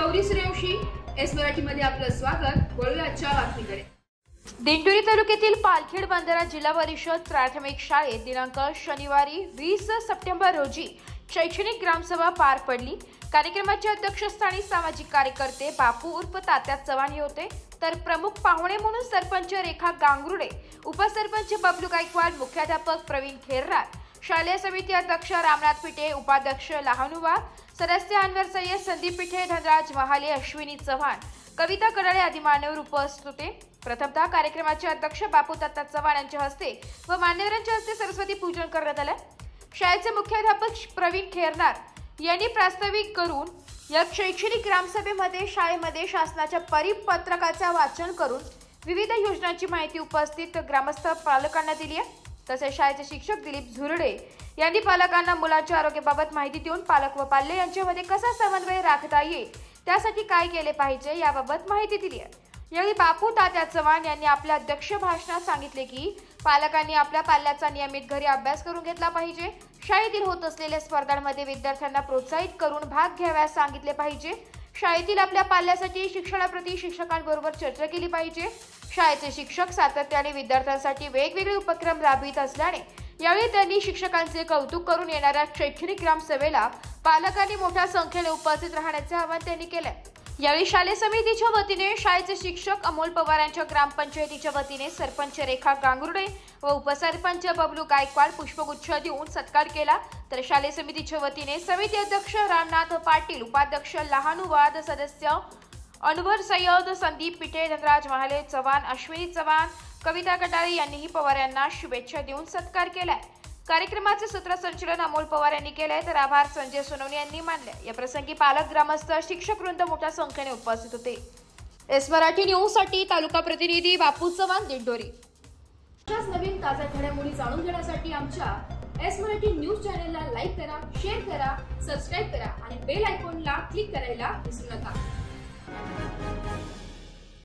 Gauri Suryavanshi S मराठीमध्ये आपलं स्वागत। वळूया आजच्या बातमीकडे। दिंडोरी तालुक्यातील पालखेड बंधारा जिल्हा परिषद प्राथमिक शाळेत दिनांक शनिवारी 20 सप्टेंबर रोजी शैक्षणिक ग्रामसभा पार पडली। कार्यक्रमाच्या अध्यक्षस्थानी सामाजिक कार्यकर्ते बापू उर्फ तात्या चव्हाण होते, तर प्रमुख पाहुणे म्हणून सरपंच रेखा गांगुर्डे, उपसरपंच बबलू गायकवाड, मुख्याध्यापक प्रवीण खेरनार, शालेय समिती अध्यक्ष रामनाथ पिटे, उपाध्यक्ष लहानुवार, सदस्य अनवर सय्यद, संदीप पिठे, धनराज महाले, अश्विनी चव्हाण, कविता कडाळे आदी मान्यवर उपस्थित होते। प्रथमतः कार्यक्रमाचे अध्यक्ष बापू तात्या चव्हाण यांच्या हस्ते व मान्यवरांच्या हस्ते सरस्वती पूजन करण्यात आले। शाळेचे मुख्याध्यापक प्रवीण खेरनार यांनी प्रास्ताविक करून या शैक्षणिक ग्रामसभेमध्ये शाळेमध्ये शासनाच्या परिपत्रकाचे वाचन करून विविध योजनांची माहिती उपस्थित ग्रामस्थ पालकांना दिली आहे। तसेच शाळेचे शिक्षक दिलीप झुरडे यांनी पालकांना मुलांच्या आरोग्याबाबत माहिती देऊन पालक व पाल्य यांच्यामध्ये कसा समन्वय राखता येईल त्यासाठी काय केले पाहिजे याबाबत माहिती दिली आहे। यावेळी बापू तात्या चव्हाण यांनी आपल्या अध्यक्ष भाषणात सांगितले की पालकांनी आपल्या पाल्याचा नियमित घरी अभ्यास करून घेतला पाहिजे। शाळेतील होत असलेल्या स्पर्धांमध्ये विद्यार्थ्यांना प्रोत्साहित करून भाग घ्यावयास सांगितले पाहिजे। शाळेतील आपल्या पाल्यासाठी शिक्षणाप्रती शिक्षकांबरोबर चर्चा केली पाहिजे। शाळेचे शिक्षक सातत्याने विद्यार्थ्यांसाठी वेगवेगळे उपक्रम राबवित असल्याने यावेळी त्यांनी शिक्षकांचे कौतुक करून येणाऱ्या शैक्षणिक ग्रामसभेला पालकांनी मोठ्या संख्येने उपस्थित राहण्याचे आवाहन त्यांनी केले। यावेळी शालेय समितीच्या वतीने शाळेचे शिक्षक अमोल पवार यांच्या ग्रामपंचायतीच्या वतीने सरपंच रेखा गांगुर्डे व उपसरपंच बबलू गायकवाड पुष्पगुच्छ देऊन सत्कार केला, तर शालेय समितीच्या वतीने समिती अध्यक्ष रामनाथ पाटील, उपाध्यक्ष लहानुवाद, सदस्य अनवर सय्यद, संदीप पिठे, धनराज महाले, चव्हाण, अश्विनी चव्हाण, कविता कडाळे यांनीही पवार यांना शुभेच्छा देऊन सत्कार केलाय। कार्यक्रमाचे सूत्रसंचालन अमोल पवार यांनी केले, तर आभार संजय सोनवणे यांनी मानले। या प्रसंगी पालक, ग्रामस्थ, शिक्षक वृंद मोठ्या संख्येने उपस्थित होते। एस मराठी न्यूज साठी तालुका प्रतिनिधी बापू चव्हाण, दिंडोरी। अशाच नवीन ताज्या घडामोडी जाणून घेण्यासाठी आमच्या एस मराठी न्यूज चॅनलला लाईक करा, शेअर करा, सबस्क्राईब करा आणि बेल आयकॉनला क्लिक करायला विसरू नका।